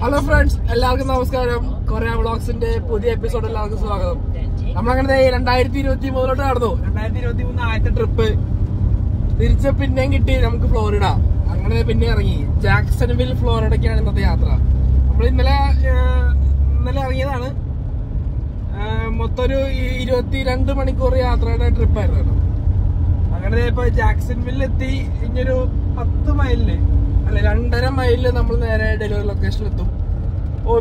Hello friends, എല്ലാവർക്കും നമസ്കാരം. Korea വ്ളോഗ്സിന്റെ പുതിയ എപ്പിസോഡ് എല്ലാവർക്കും സ്വാഗതം. നമ്മളങ്ങനെ 2023 നടന്നു. 2023 ആദ്യത്തെ ട്രിപ്പ് തിരിച്ച് പിന്നെയും കിട്ടി നമുക്ക് ഫ്ലോറിഡ. അങ്ങനെ പിന്നെ ഇറങ്ങി ജാക്സൺവിൽ ഫ്ലോറിഡയ്ക്കാണ് ഇന്നത്തെ യാത്ര. നമ്മൾ ഇന്നലെ ഇറങ്ങിയതാണ്. മൊത്തം ഒരു 22 മണിക്കൂർ യാത്രയുടെ ട്രിപ്പായിരുന്നു. അങ്ങനെ ഇപ്പൊ ജാക്സൺവിൽ എത്തി. ഇനിയൊരു 10 മൈലില് അല്ലെ 2.5 മൈലില് നമ്മൾ നേരെ ഡെലിവറി ലൊക്കേഷനിലെത്തും.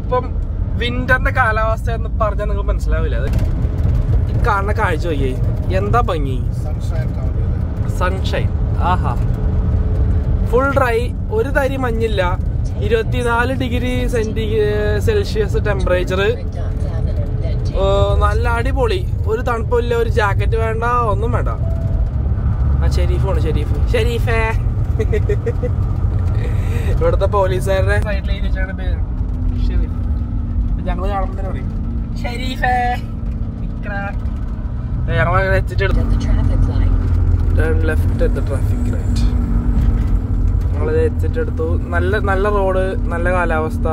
ഇപ്പം വിന്ററിന്റെ കാലാവസ്ഥ എന്ന് പറഞ്ഞാൽ നിങ്ങൾക്ക് മനസ്സിലാവില്ല. അത് ഈ കാണുന്ന കാഴ്ച നോക്കിയേ, എന്താ ഭംഗി. സൺഷൈൻ, ആഹാ, ഫുൾ ഡ്രൈ, ഒരു തരി മഞ്ഞില്ല, 24 ഡിഗ്രി സെൽഷ്യസ് ടെമ്പറേച്ചർ, നല്ല അടിപൊളി. ഒരു തണുപ്പില്ല, ഒരു ജാക്കറ്റ് വേണ്ട, ഒന്നും വേണ്ട. ആ ഷെരീഫാണ്, ഷെരീഫേ. ഇവിടുത്തെ പോലീസുകാരുടെ സൈഡിലേക്ക് ഷെരീഫ്, ഞങ്ങള് കാണുമ്പോൾ തന്നെ പറയും ഷെരീഫേ. ഞങ്ങൾ എത്തിച്ചെടുത്തു left at the traffic light. ഞങ്ങളത് എത്തിച്ചെടുത്തു. നല്ല റോഡ്, നല്ല കാലാവസ്ഥ,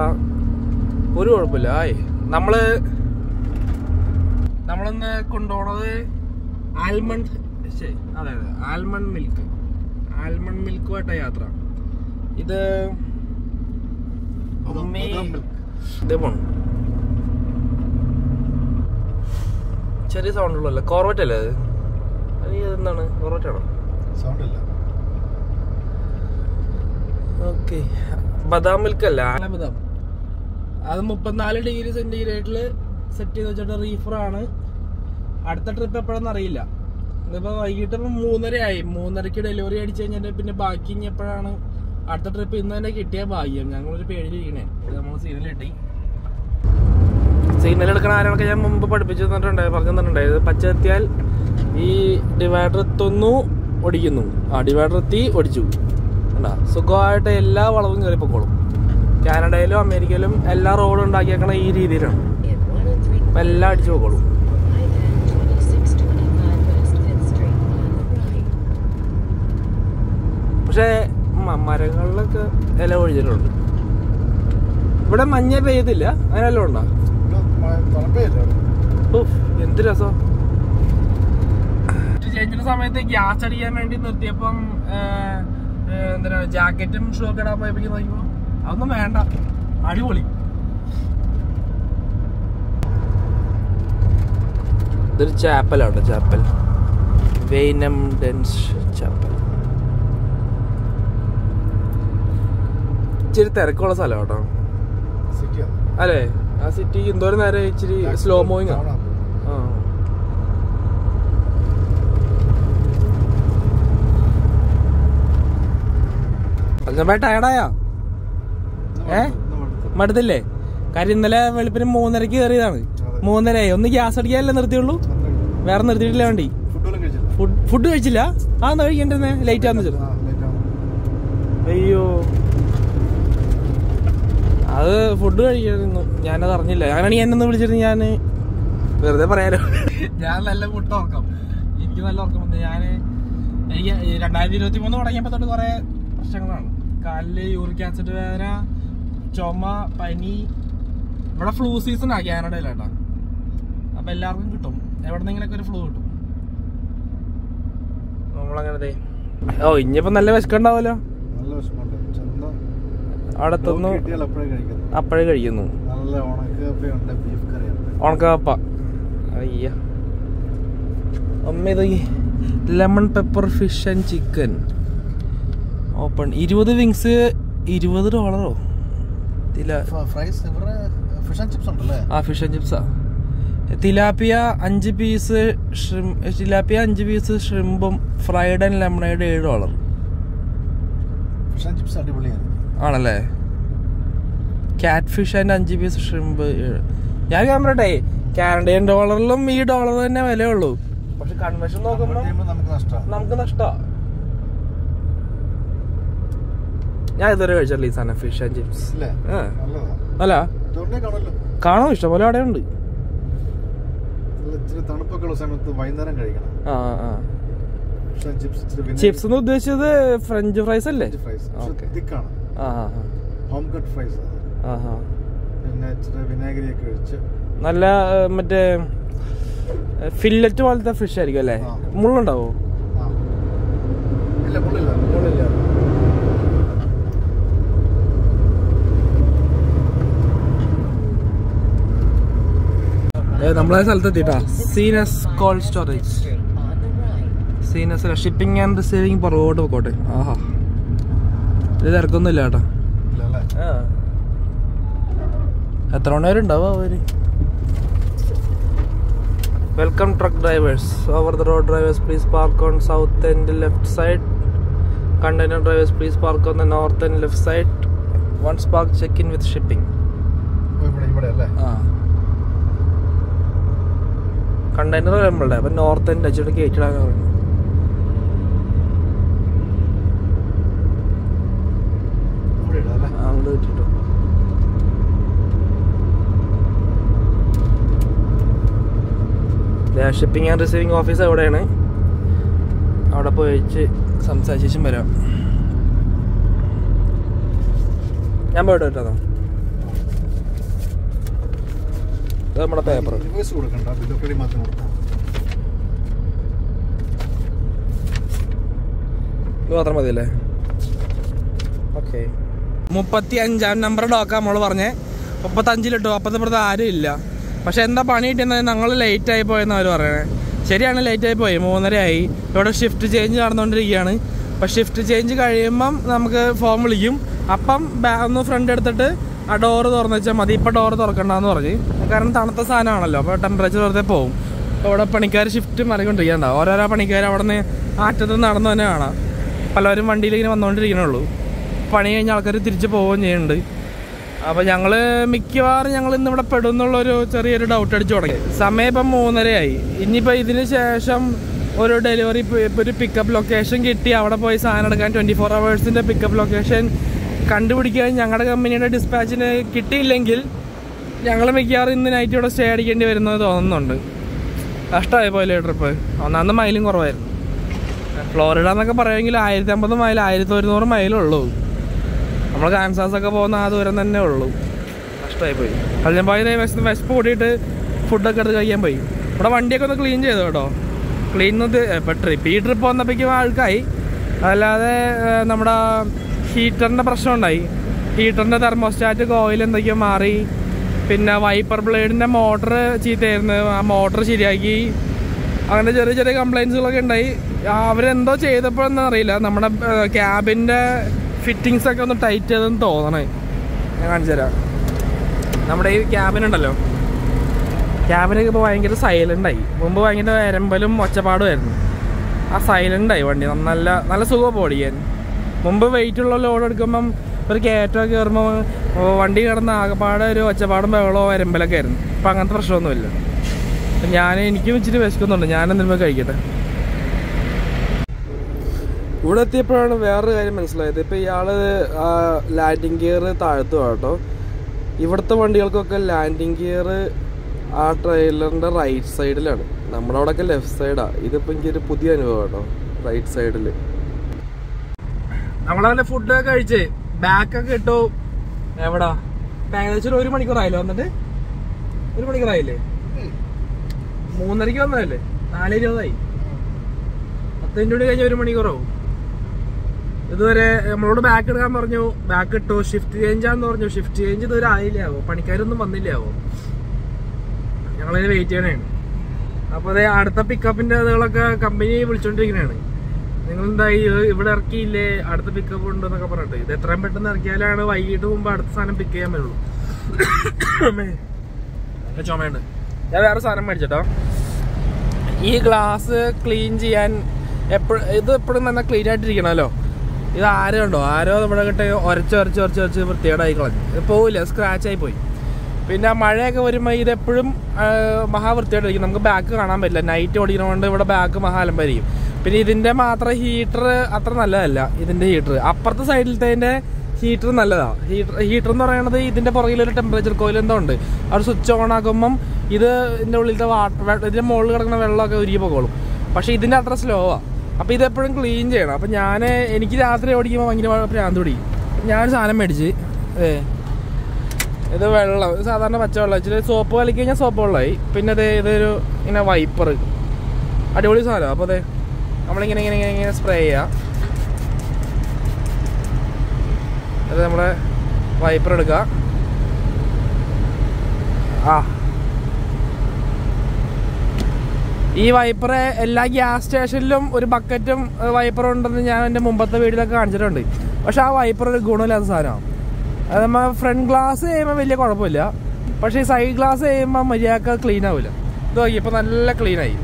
ഒരു കുഴപ്പമില്ല. നമ്മളൊന്ന് കൊണ്ടുപോണത് ആൽമണ്ട് മിൽക്കുമായിട്ട യാത്ര. ഇത് പോണം. ചെറിയ സൗണ്ട് ഉള്ളല്ലോ. കോർവറ്റ് അല്ലേ അത്? എന്താണ് കോർവറ്റ് ആണോ? ഓക്കെ, ബദാം മിൽക്ക് അല്ല, ബദാം. അത് 34 ഡിഗ്രി സെന്റിഗ്രേഡില് സെറ്റ് ചെയ്ത് വെച്ചിട്ട് റീഫറാണ്. അടുത്ത ട്രിപ്പ് എപ്പോഴാന്ന് അറിയില്ല. ഇതിപ്പോ വൈകിട്ട് 3:30 ആയി. 3:30ക്ക് ഡെലിവറി അടിച്ചു കഴിഞ്ഞാൽ പിന്നെ ബാക്കി ഇനി എപ്പോഴാണ് അടുത്ത ട്രിപ്പ്? ഇന്ന് തന്നെ കിട്ടിയ ഭാഗ്യം. ഞങ്ങളൊരു പേടിയിരിക്കണേ. നമ്മൾ സിഗ്നൽ കിട്ടി. സിഗ്നൽ എടുക്കണ ആരൊക്കെ ഞാൻ മുമ്പ് പറഞ്ഞു തന്നിട്ടുണ്ടായത്. പച്ച എത്തിയാൽ ഈ ഡിവൈഡർ എത്തുന്നു, ഓടിക്കുന്നു. ഡിവൈഡർ എത്തി, ഓടിച്ചു. ഉണ്ടാ സുഖമായിട്ട് എല്ലാ വളവും കയറി പൊക്കോളും. കാനഡയിലും അമേരിക്കയിലും എല്ലാ റോഡും ഉണ്ടാക്കിയേക്കണ ഈ രീതിയിലാണ്. എല്ലാം അടിച്ചു പൊക്കോളും. പക്ഷെ മരങ്ങളിലൊക്കെ ഇല ഒഴിച്ചിട്ടുണ്ട്. ഇവിടെ മഞ്ഞ പെയ്തില്ല, അങ്ങനെല്ലാം ഉണ്ടോ? എന്ത് രസം. ചേഞ്ചിന്റെ സമയത്ത് ഗ്യാസ് അടിക്കാൻ വേണ്ടി നിർത്തിയപ്പം എന്താ ജാക്കറ്റും ഷൂ ഒക്കെ ഇടാൻ പോയപ്പോ നോക്കിയപ്പോ അതൊന്നും വേണ്ട, അടിപൊളി. ഇതൊരു ചാപ്പലാണ്, ചാപ്പൽ, വെയ്നം ഡെൻസ് ചാപ്പൽ. ഇച്ചിരി തിരക്കുള്ള സ്ഥലം കേട്ടോ, അല്ലേ? ആ സിറ്റി എന്തോരം നേരം ഇച്ചിരി സ്ലോ മൂവിങ് ആണ്. ടയർഡായാ? മടുത്തില്ലേ? കാര്യം ഇന്നലെ വെളുപ്പിന് 3:30 കയറിയതാണ്. 3:30 ഒന്ന് ഗ്യാസ് അടിക്കാനല്ലേ നിർത്തിയുള്ളൂ, വേറെ നിർത്തിയിട്ടില്ല വണ്ടി. ഫുഡ് കഴിച്ചില്ല? എന്താ കഴിക്കണ്ടേ? ലേറ്റ് ആന്ന് വെച്ചത്. അയ്യോ, അത് ഫുഡ് കഴിക്കായിരുന്നു, ഞാനത് അറിഞ്ഞില്ല. ഞാനാണ് എന്നൊന്ന് വിളിച്ചിട്ട് ഞാൻ വെറുതെ പറയാലോ. ഞാൻ നല്ല മുട്ട ഉറക്കം, എനിക്ക് നല്ല ഉറക്കം വന്നു. എനിക്ക് 2023 തുടങ്ങിയപ്പോ തൊട്ട് കുറെ പ്രശ്നങ്ങളാണ്. കാലില് യൂറിക് ആസിഡ് വേദന, ചുമ, പനി. ഇവിടെ ഫ്ലൂ സീസണാ കാനഡയിലേട്ടാ. അപ്പൊ എല്ലാവർക്കും കിട്ടും, എവിടെന്നെങ്കിലൊക്കെ ഒരു ഫ്ലൂ കിട്ടും. നമ്മളങ്ങനെ ഇനിയിപ്പോ നല്ല വിശക്കുണ്ടാവല്ലോ. അവിടെ എത്തുന്നു, അപ്പോഴേ കഴിക്കുന്നു. ഉണക്കപ്പ, അയ്യ അമ്മ. ഇത് lemon pepper fish and chicken open. 20 wings $20. Fish and ചിപ്സാ. തിലാപ്പിയ 5 പീസ്, തിലാപ്പിയ 5 പീസ് ഷ്രിമ്പും ഫ്രൈഡ് ആൻഡ് ലെമണേഡ് $7. ആണല്ലേ? കാറ്റ് ഫിഷ് ആൻഡ് 5 പീസ് ഷ്രിമ്പ്. ഞാൻ പറയട്ടെ, കാനഡിയൻ ഡോളറിലും ഈ ഡോളർ തന്നെ വിലയുള്ളൂ. പക്ഷെ കൺവെൻഷൻ നോക്കുമ്പോ നമുക്ക് നഷ്ടാ. ഞാൻ ഇതുവരെ കഴിച്ചിട്ടില്ല ഈ സാധനം, ഫിഷ് ആൻഡ് ചിപ്സ്. അല്ല, കാണാൻ ഇഷ്ടംപോലെ അവിടെ ഉണ്ട്. ചിപ്സ് എന്ന് ഉദ്ദേശിച്ചത് ഫ്രഞ്ച് ഫ്രൈസ് അല്ലേ? home cut fries. നല്ല മറ്റേ ഫില്ലറ്റ് പോലത്തെ ഫിഷ് ആയിരിക്കും അല്ലേ? മുള്ളുണ്ടാവോ? നമ്മളെ സ്ഥലത്തെത്തിട്ടാ. സീനസ് കോൾഡ് സ്റ്റോറേജ്. സീനസ് ഷിപ്പിംഗ് ആൻഡ് റിസീവിംഗ് പുറകോട്ട് പോയിക്കോട്ടെ. ആഹാ, ഇത് തിരക്കൊന്നുമില്ല കേട്ടോ. എത്ര മണിവരുണ്ടാവും അവര്? Welcome truck drivers. Over the road drivers please park on south and left side. Container drivers please park on the north and left side. Once park check in with shipping. Container വരുമ്പോഴേ അപ്പൊ north and അച്ചോട്ട് കയറ്റിടാന്ന് പറഞ്ഞു. അങ്ങോട്ട് വെച്ചിട്ടോ. Shipping and receiving office എവിടെയാണ്? അവിടെ പോയിച്ച് സംസാരിച്ച ശേഷം വരാം. ഞാൻ പോയിട്ട് കേട്ടോ. ഇത് നമ്മുടെ പേപ്പർ. ഇത് മാത്രം മതിയല്ലേ? ഓക്കെ. 35 നമ്പർ ഡോക്കാ നമ്മള് പറഞ്ഞേ. 35 അപ്പുറത്ത് ആരും ഇല്ല. പക്ഷെ എന്താ പണി കിട്ടിയെന്ന് ഞങ്ങൾ ലേറ്റ് ആയി പോയെന്ന് അവർ പറയണേ. ശരിയാണ്, ലേറ്റ് ആയി പോയി. 3:30 ആയി. ഇവിടെ ഷിഫ്റ്റ് ചേഞ്ച് നടന്നുകൊണ്ടിരിക്കുകയാണ്. അപ്പം ഷിഫ്റ്റ് ചേഞ്ച് കഴിയുമ്പം നമുക്ക് ഫോം വിളിക്കും. അപ്പം ഒന്ന് ഫ്രണ്ട് എടുത്തിട്ട് ആ ഡോറ് തുറന്ന് വെച്ചാൽ മതി. ഇപ്പം ഡോറ് തുറക്കണ്ടെന്ന് പറഞ്ഞ്, കാരണം തണുത്ത സാധനമാണല്ലോ, അപ്പോൾ ടെമ്പറേച്ചർ വെറുതെ പോകും. അപ്പോൾ ഇവിടെ പണിക്കാർ ഷിഫ്റ്റ് മറിക്കൊണ്ടിരിക്കണ്ടാവും. ഓരോരോ പണിക്കാർ അവിടെ നിന്ന് ആറ്റത്ത് നടന്നു തന്നെ കാണാം. പലവരും വണ്ടിയിൽ ഇങ്ങനെ വന്നുകൊണ്ടിരിക്കണുള്ളൂ. പണി കഴിഞ്ഞ ആൾക്കാർ തിരിച്ച് പോവുകയും ചെയ്യുന്നുണ്ട്. അപ്പോൾ ഞങ്ങൾ മിക്കവാറും ഞങ്ങൾ ഇന്നിവിടെ പെടും എന്നുള്ളൊരു ചെറിയൊരു ഡൗട്ട് അടിച്ചു തുടങ്ങി. സമയം ഇപ്പം 3:30 ആയി. ഇനിയിപ്പോൾ ഇതിന് ശേഷം ഒരു ഡെലിവറി, ഒരു പിക്കപ്പ് ലൊക്കേഷൻ കിട്ടി അവിടെ പോയി സാധനം എടുക്കാൻ 24 hours പിക്കപ്പ് ലൊക്കേഷൻ കണ്ടുപിടിക്കാൻ ഞങ്ങളുടെ കമ്പനിയുടെ ഡിസ്പാച്ചിന് കിട്ടിയില്ലെങ്കിൽ ഞങ്ങൾ മിക്കവാറും ഇന്ന് നൈറ്റ് ഇവിടെ സ്റ്റേ അടിക്കേണ്ടി വരുന്നത് തോന്നുന്നുണ്ട്. കഷ്ടമായി പോയില്ലേ ട്രിപ്പ്. ഒന്നാമത് മൈലും കുറവായിരുന്നു. ഫ്ലോറിഡ എന്നൊക്കെ പറയുമെങ്കിൽ 1050 മൈൽ, 1100 മൈലുള്ളൂ. നമ്മൾ കാൻസാസൊക്കെ പോകുന്ന ആ ദൂരം തന്നെ ഉള്ളൂ. കഷ്ടമായി പോയി. അത് ഞാൻ പോയി വിശപ്പ് കൂടിയിട്ട് ഫുഡൊക്കെ എടുത്ത് കഴിക്കാൻ പോയി. ഇവിടെ വണ്ടിയൊക്കെ ഒന്ന് ക്ലീൻ ചെയ്തു കേട്ടോ. ക്ലീൻ ഇപ്പം ഈ ട്രിപ്പ് വന്നപ്പോഴേക്കും ആൾക്കായി. അതല്ലാതെ നമ്മുടെ ഹീറ്ററിൻ്റെ പ്രശ്നം ഉണ്ടായി. ഹീറ്ററിൻ്റെ തെർമോസ്റ്റാറ്റ് കോയിൽ എന്തൊക്കെയോ മാറി. പിന്നെ വൈപ്പർ ബ്ലേഡിൻ്റെ മോട്ടർ ചീത്തയായിരുന്നു. ആ മോട്ടർ ശരിയാക്കി. അങ്ങനെ ചെറിയ ചെറിയ കംപ്ലയിൻസുകളൊക്കെ ഉണ്ടായി. അവരെന്തോ ചെയ്തപ്പോഴെന്ന് അറിയില്ല, നമ്മുടെ ക്യാബിൻ്റെ ഫിറ്റിങ്സൊക്കെ ഒന്ന് ടൈറ്റ് ചെയ്തെന്ന് തോന്നണേ. ഞാൻ കാണിച്ചു തരാം. നമ്മുടെ ഈ ക്യാബിനുണ്ടല്ലോ, ക്യാബിനൊക്കെ ഇപ്പോൾ ഭയങ്കര സൈലൻ്റായി. മുമ്പ് ഭയങ്കര വരമ്പലും ഒച്ചപ്പാടുമായിരുന്നു. ആ സൈലൻ്റായി വണ്ടി. നല്ല നല്ല സുഖമാണ് ഓടിക്കാൻ. മുമ്പ് വെയിറ്റുള്ള ലോഡ് എടുക്കുമ്പം ഒരു കയറ്റമൊക്കെ കയറുമ്പോൾ വണ്ടി കിടന്ന ആകെപ്പാടെ ഒരു ഒച്ചപ്പാടും ബഹളമോ വരമ്പലൊക്കെ ആയിരുന്നു. അപ്പം അങ്ങനത്തെ പ്രശ്നമൊന്നുമില്ല. അപ്പം എനിക്കും ഇച്ചിരി വിശക്കുന്നുണ്ട്. ഞാനെന്തെങ്കിലും കഴിക്കട്ടെ. ഇവിടെ എത്തിയപ്പോഴാണ് വേറൊരു കാര്യം മനസ്സിലായത്. ഇപ്പോൾ ഇയാൾ ലാൻഡിങ് ഗിയർ താഴ്ത്തുക കേട്ടോ. ഇവിടുത്തെ വണ്ടികൾക്കൊക്കെ ലാൻഡിങ് ഗിയർ ആ ട്രെയിലറിൻ്റെ റൈറ്റ് സൈഡിലാണ്. നമ്മുടെ അവിടെയൊക്കെ ലെഫ്റ്റ് സൈഡാണ്. ഇതിപ്പോൾ എനിക്കൊരു പുതിയ അനുഭവം കേട്ടോ, റൈറ്റ് സൈഡിൽ. നമ്മളങ്ങനെ ഫുഡൊക്കെ കഴിച്ച് ബാക്കൊക്കെ ഇട്ടു. എവിടാ ഏകദേശം 1 മണിക്കൂറായില്ലേ വന്നിട്ട്? 1 മണിക്കൂറായില്ലേ? 3:30 വന്നതല്ലേ? 4:20 10 മിനിറ്റ് കഴിഞ്ഞ് 1 മണിക്കൂറാവും. ഇതുവരെ നമ്മളോട് ബാക്ക് എടുക്കാൻ പറഞ്ഞു. ബാക്ക് ഇട്ടു. ഷിഫ്റ്റ് ചേഞ്ചാന്ന് പറഞ്ഞു. ഷിഫ്റ്റ് ചേഞ്ച് ഇതുവരെ ആയില്ലാവോ? പണിക്കാരൊന്നും വന്നില്ലാവോ? ഞങ്ങളതിന് വെയിറ്റ് ചെയ്യണേണ്. അപ്പോൾ അതേ അടുത്ത പിക്കപ്പിൻ്റെ അതുകളൊക്കെ കമ്പനി വിളിച്ചോണ്ടിരിക്കണേണ്. നിങ്ങളെന്താ ഇവിടെ ഇറക്കിയില്ലേ, അടുത്ത പിക്കപ്പ് ഉണ്ടെന്നൊക്കെ പറഞ്ഞിട്ട്. ഇത് എത്രയും പെട്ടെന്ന് ഇറക്കിയാലാണ് വൈകിട്ട് മുമ്പ് അടുത്ത സാധനം പിക്ക് ചെയ്യാൻ പറ്റുള്ളൂ. ചുമയുണ്ട്. ഞാൻ വേറെ സാധനം മേടിച്ചോ. ഈ ഗ്ലാസ് ക്ലീൻ ചെയ്യാൻ ഇത് എപ്പോഴും നല്ല ക്ലീൻ ആയിട്ടിരിക്കണമല്ലോ. ഇത് ആരോ ഉണ്ടോ, ആരോ നമ്മുടെ കിട്ടെ ഒരച്ച് വൃത്തികേടായി കളഞ്ഞു. ഇത് പോവില്ല, സ്ക്രാച്ചായി പോയി. പിന്നെ മഴയൊക്കെ വരുമ്പോൾ ഇതെപ്പോഴും മഹാവൃത്തിയായിട്ടിരിക്കും. നമുക്ക് ബാക്ക് കാണാൻ പറ്റില്ല. നൈറ്റ് ഓടിക്കുന്നതുകൊണ്ട് ഇവിടെ ബാക്ക് മഹാലമ്പായിരിക്കും. പിന്നെ ഇതിൻ്റെ മാത്രം ഹീറ്റർ അത്ര നല്ലതല്ല. ഇതിൻ്റെ ഹീറ്റർ അപ്പുറത്തെ സൈഡിലത്തെ ഹീറ്റർ നല്ലതാണ്. ഹീറ്റർ എന്ന് പറയുന്നത് ഇതിൻ്റെ പുറകിലൊരു ടെമ്പറേച്ചർ കോയിൽ എന്തോ ഉണ്ട്. അവിടെ സ്വിച്ച് ഓൺ ആക്കുമ്പം ഇതിൻ്റെ ഉള്ളിലത്തെ ഇതിൻ്റെ മുകളിൽ കിടക്കുന്ന വെള്ളമൊക്കെ ഉരുകി പോകോളും. പക്ഷേ ഇതിൻ്റെ അത്ര സ്ലോവാണ്. അപ്പോൾ ഇതെപ്പോഴും ക്ലീൻ ചെയ്യണം. അപ്പം എനിക്ക് രാത്രി ഓടിക്കുമ്പോൾ ഭയങ്കര ഭ്രാന്ത് പിടിക്കും. ഞാനൊരു സാധനം മേടിച്ച് ഇത് വെള്ളം, ഇത് സാധാരണ പച്ചവെള്ളം. ഇച്ചിരി സോപ്പ് കളിക്ക് കഴിഞ്ഞാൽ സോപ്പ് വെള്ളമായി. പിന്നെ അതെ ഇതൊരു ഇങ്ങനെ വൈപ്പർ, അടിപൊളി സാധനം. അപ്പോൾ അതെ നമ്മളിങ്ങനെ ഇങ്ങനെ ഇങ്ങനെ ഇങ്ങനെ സ്പ്രേ ചെയ്യാം. അത് നമ്മുടെ വൈപ്പർ എടുക്കുക. ഈ വൈപ്പറ് എല്ലാ ഗ്യാസ് സ്റ്റേഷനിലും ഒരു ബക്കറ്റും വൈപ്പറും ഉണ്ടെന്ന് ഞാൻ എൻ്റെ മുമ്പത്തെ വീഡിയോയിലൊക്കെ കാണിച്ചിട്ടുണ്ട്. പക്ഷെ ആ വൈപ്പർ ഒരു ഗുണമില്ലാത്ത സാധനമാണ്. അത് നമ്മൾ ഫ്രണ്ട് ഗ്ലാസ് ചെയ്യുമ്പോൾ വലിയ കുഴപ്പമില്ല, പക്ഷേ ഈ സൈഡ് ഗ്ലാസ് ചെയ്യുമ്പോൾ മര്യാദക്ക് ക്ലീൻ ആവില്ല. ഇത് നോക്കി ഇപ്പോൾ നല്ല ക്ലീനായി.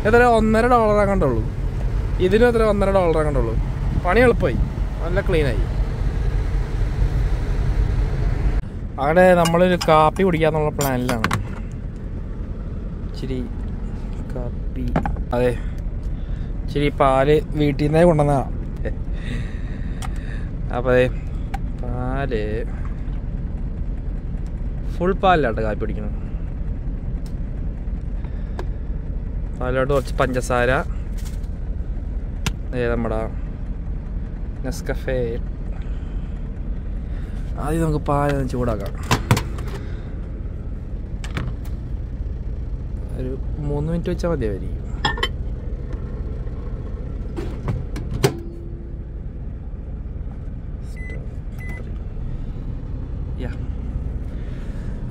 എത്ര $1.5 കണ്ടുള്ളൂ. ഇതിനും എത്ര $1.5 കണ്ടുള്ളൂ. പണി എളുപ്പമായി, നല്ല ക്ലീനായി. അവിടെ നമ്മളൊരു കാപ്പി കുടിക്കാന്നുള്ള പ്ലാനിലാണ്. ഇച്ചിരി കാപ്പി, അതെ ഇച്ചിരി പാല് വീട്ടിൽ നിന്നേ കൊണ്ടുവന്നതാ. അപ്പോൾ അതെ പാല് ഫുൾ പാലിലാട്ടോ കാപ്പി പിടിക്കണം. പാലോട്ട് കുറച്ച് പഞ്ചസാര, നമ്മുടെ നെസ്കഫേ. ആദ്യം നമുക്ക് പാലൊന്ന് ചൂടാക്കാം. ഒരു 3 മിനിറ്റ് വെച്ചാൽ മതിയായിരിക്കും.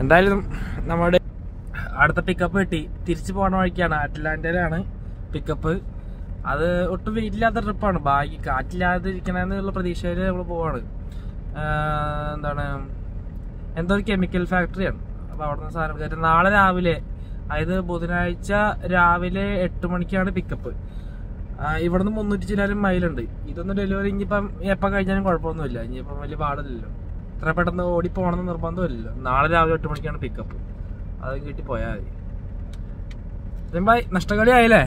എന്തായാലും നമ്മുടെ അടുത്ത പിക്കപ്പ് കിട്ടി. തിരിച്ചു പോകണ വഴിക്കാണ്, അറ്റ്ലാന്റയിലാണ് പിക്കപ്പ്. അത് ഒട്ടും വെയിറ്റില്ലാത്ത ട്രിപ്പാണ്. ബാക്കി കാറ്റില്ലാതിരിക്കണമെന്നുള്ള പ്രതീക്ഷയിൽ നമ്മൾ പോവാണ്. എന്താണ് എന്തോ ഒരു കെമിക്കൽ ഫാക്ടറിയാണ്. അപ്പോൾ അവിടുന്ന് സാധനം കയറ്റി നാളെ രാവിലെ, അതായത് ബുധനാഴ്ച രാവിലെ 8 മണിക്കാണ് പിക്കപ്പ്. ഇവിടുന്ന് 300 ചില്ലാനും മൈലുണ്ട്. ഇതൊന്നും ഡെലിവറി ഇനിയിപ്പം എപ്പോൾ കഴിഞ്ഞാലും കുഴപ്പമൊന്നുമില്ല. ഇനിയിപ്പം വലിയ പാടില്ലല്ലോ, ഇത്ര പെട്ടെന്ന് ഓടിപ്പോകണമെന്ന് നിർബന്ധമില്ലല്ലോ. നാളെ രാവിലെ 8 മണിക്കാണ് പിക്കപ്പ്. അത് കിട്ടി പോയാൽ മതി. അജംബായ് നഷ്ടകളി ആയില്ലേ?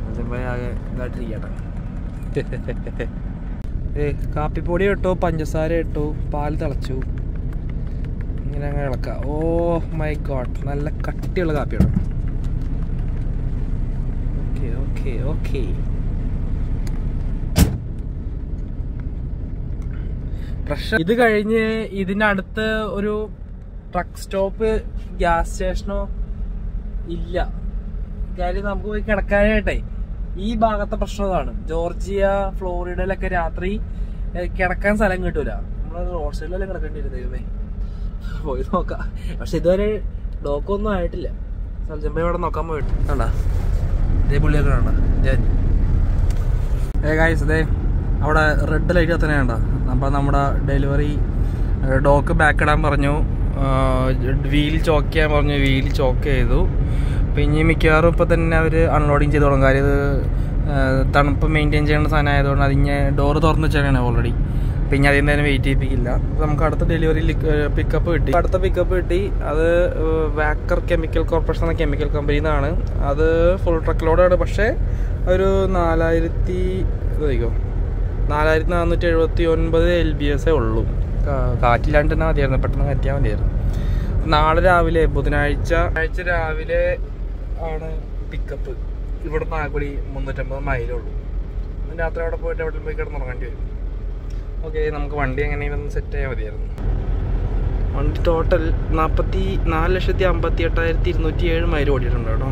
അജംബായ് ആകെ ഇതായിട്ടിരിക്കട്ടെ. കാപ്പിപ്പൊടി ഇട്ടു, പഞ്ചസാര ഇട്ടു, പാൽ തിളച്ചു, ഇങ്ങനെ അങ്ങ് ഇളക്കാം. ഓ മൈ ഗോഡ്, നല്ല കട്ടിയുള്ള കാപ്പിയാണ്. Okay okay okay. ഇത് കഴിഞ്ഞ് ഇതിനടുത്ത് ഒരു ട്രക്ക് സ്റ്റോപ്പ്, ഗ്യാസ് സ്റ്റേഷനോ ഇല്ല. കാര്യം നമുക്ക് പോയി കിടക്കാനായിട്ടേ ഈ ഭാഗത്തെ പ്രശ്നം ഇതാണ്. ജോർജിയ, ഫ്ലോറിഡയിലൊക്കെ രാത്രി കിടക്കാൻ സ്ഥലം കിട്ടൂല. നമ്മള് റോഡ് സൈഡിലെല്ലാം കിടക്കേണ്ടി വരും. ദൈവമേ, പോയി നോക്കാം. പക്ഷെ ഇതുവരെ ഡോക്കൊന്നും ആയിട്ടില്ല. സൽജമ്പ ഇവിടെ നോക്കാൻ പോയിട്ട് കണ്ടാ, ഇതേ പുള്ളിയൊക്കെ കണ്ട. ഗായ്സ്, ഇതേ അവിടെ റെഡ് ലൈറ്റ് കത്തനെ കണ്ട. അപ്പം നമ്മുടെ ഡെലിവറി ഡോക്ക് ബാക്ക് ഇടാൻ പറഞ്ഞു, വീൽ ചോക്ക് ചെയ്യാൻ പറഞ്ഞു. വീൽ ചോക്ക് ചെയ്തു. പിന്നെ മിക്കവാറും ഇപ്പം തന്നെ അവർ അൺലോഡിങ് ചെയ്ത് തുടങ്ങും. കാര്യം ഇത് തണുപ്പ് മെയിൻറ്റെയിൻ ചെയ്യേണ്ട സാധനം ആയതുകൊണ്ട് അതിങ്ങനെ ഡോറ് തുറന്ന് വെച്ചാണ് ഓൾറെഡി. പിന്നെ അതിൽ നിന്ന് തന്നെ വെയിറ്റ് ചെയ്യിപ്പിക്കില്ല. നമുക്ക് അടുത്ത ഡെലിവറിയിൽ പിക്കപ്പ് കിട്ടി. അടുത്ത പിക്കപ്പ് കിട്ടി. അത് വാക്കർ കെമിക്കൽ കോർപ്പറേഷൻ എന്ന കെമിക്കൽ കമ്പനിയിൽ നിന്നാണ്. അത് ഫുൾ ട്രക്ക് ലോഡാണ്. പക്ഷേ ഒരു 4479 LBS ഉള്ളൂ. കാറ്റില്ലാണ്ട് തന്നെ മതിയായിരുന്നു, പെട്ടെന്ന് കയറ്റിയാൽ മതിയായിരുന്നു. നാളെ രാവിലെ, ബുധനാഴ്ച രാവിലെ ആണ് പിക്കപ്പ്. ഇവിടുന്ന് ആകുടി 350 മൈലുള്ളൂ. രാത്രി അവിടെ പോയിട്ട് എവിടെ പോയി കിടന്നുറങ്ങേണ്ടി വരും. ഓക്കെ, നമുക്ക് വണ്ടി എങ്ങനെയൊന്ന് സെറ്റ് ചെയ്യാൻ മതിയായിരുന്നു. വണ്ടി ടോട്ടൽ 44,58,207 മൈൽ ഓടിയിട്ടുണ്ട് കേട്ടോ.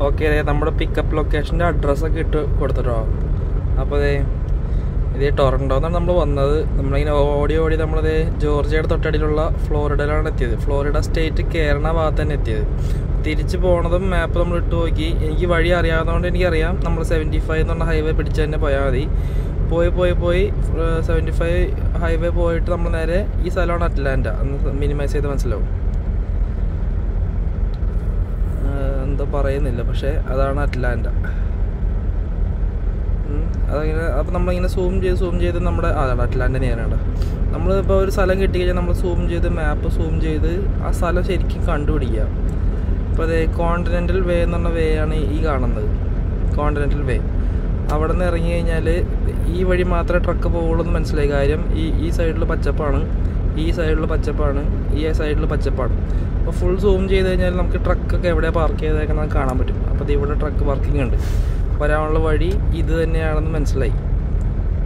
ഓക്കെ, നമ്മുടെ പിക്കപ്പ് ലൊക്കേഷൻ്റെ അഡ്രസ്സൊക്കെ ഇട്ട് കൊടുത്തിട്ടോ. അപ്പോൾ ഇതേ ടൊറൻറ്റോന്നാണ് നമ്മൾ വന്നത്. നമ്മളിങ്ങനെ ഓടി നമ്മളത് ജോർജിയയുടെ തൊട്ടടിയിലുള്ള ഫ്ലോറിഡയിലാണ് എത്തിയത്. ഫ്ലോറിഡ സ്റ്റേറ്റ് കേരള ഭാഗത്ത് തന്നെ എത്തിയത്. തിരിച്ച് പോണതും മാപ്പ് നമ്മൾ ഇട്ട് നോക്കി. എനിക്ക് വഴി അറിയാവുന്നതുകൊണ്ട് എനിക്കറിയാം നമ്മൾ 75 എന്നുള്ള ഹൈവേ പിടിച്ച് തന്നെ പോയാൽ മതി. പോയി 75 ഹൈവേ പോയിട്ട് നമ്മൾ നേരെ ഈ സ്ഥലമാണ് അറ്റ്ലാന്റ. ഒന്ന് മിനിമൈസ് ചെയ്ത് മനസ്സിലാവും. എന്താ പറയുന്നില്ല, പക്ഷേ അതാണ് അറ്റ്ലാന്റ. അതങ്ങനെ. അപ്പോൾ നമ്മളിങ്ങനെ സൂം ചെയ്ത് നമ്മുടെ അതാണ് അറ്റ്ലാന്റ നേരാണ്. നമ്മളിപ്പോൾ ഒരു സ്ഥലം കിട്ടിക്കഴിഞ്ഞാൽ നമ്മൾ സൂം ചെയ്ത് മാപ്പ് സൂം ചെയ്ത് ആ സ്ഥലം ശരിക്കും കണ്ടുപിടിക്കുക. അപ്പോൾ അതെ കോണ്ടിനെൻ്റൽ വേ എന്നുള്ള വേ ആണ് ഈ കാണുന്നത്. കോണ്ടിനെൻ്റൽ വേ. അവിടെ നിന്ന് ഇറങ്ങി കഴിഞ്ഞാൽ ഈ വഴി മാത്രമേ ട്രക്ക് പോകുള്ളൂ എന്ന് മനസ്സിലായി. കാര്യം ഈ സൈഡിൽ പച്ചപ്പാണ്, ഈ സൈഡിൽ പച്ചപ്പാണ്, ഈ സൈഡിൽ പച്ചപ്പാണ്. അപ്പോൾ ഫുൾ സൂം ചെയ്ത് കഴിഞ്ഞാൽ നമുക്ക് ട്രക്കൊക്കെ എവിടെയാണ് പാർക്ക് ചെയ്തേക്കുന്നത് കാണാൻ പറ്റും. അപ്പോൾ ഇവിടെ ട്രക്ക് പാർക്കിംഗ് ഉണ്ട്. വരാനുള്ള വഴി ഇത് തന്നെയാണെന്ന് മനസ്സിലായി.